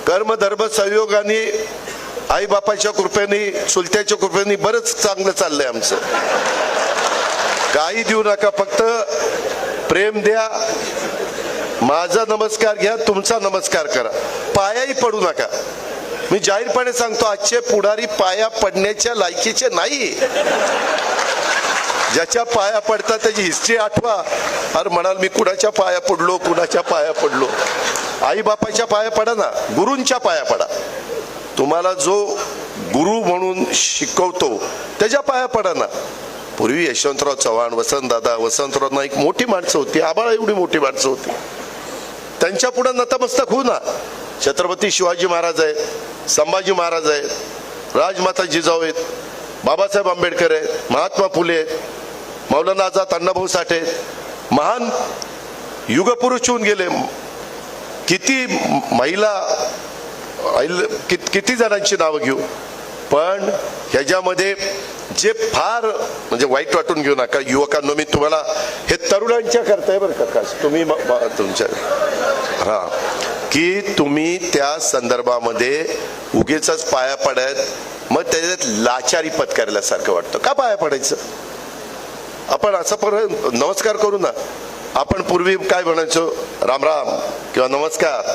कर्म धर्म संयोगाने आई बापाच्या कृपेने चुलत्याच्या कृपेने बरंच चांगलं चाललंय आमचं. काही देऊ नका, फक्त प्रेम द्या. माझा नमस्कार घ्या, तुमचा नमस्कार करा, पायाही पडू नका. मी जाहीरपणे सांगतो, आजचे पुढारी पाया पडण्याच्या लायकीचे नाही. ज्याच्या पाया पडतात त्याची हिस्ट्री आठवा. अरे म्हणाल मी कुणाच्या पाया पडलो, कुणाच्या पाया पडलो. आई बापाच्या पाया पडा ना, गुरूंच्या पाया पडा. तुम्हाला जो गुरु म्हणून शिकवतो त्याच्या पाया पडा ना. पूर्वी यशवंतराव चव्हाण, वसंतराव नाईक मोठी माणसं होती, आबाळ एवढी मोठी माणसं होती. त्यांच्या पुढे नतमस्तक होऊ ना. छत्रपती शिवाजी महाराज आहेत, संभाजी महाराज आहेत, राजमाता जिजाऊ आहेत, बाबासाहेब आंबेडकर आहेत, महात्मा फुले आहेत, मौलाना आझाद अण्णाभाऊ साठे आहेत. महान युगपुरुष होऊन गेले. किती महिला, किती जणांची नावं घेऊ. पण ह्याच्यामध्ये जे फार म्हणजे वाईट वाटून घेऊ नका युवकांनो, मी तुम्हाला हे तरुणांच्या करताय बरं का, तुम्ही तुमच्या हा की तुम्ही त्या संदर्भामध्ये उगीचच पाया पडत, मग त्याच्यात लाचारी पत्करल्यासारखं वाटतं. का पाया पडायचं? आपण असं नमस्कार करू ना. आपण पूर्वी काय म्हणायचो, राम राम किंवा नमस्कार.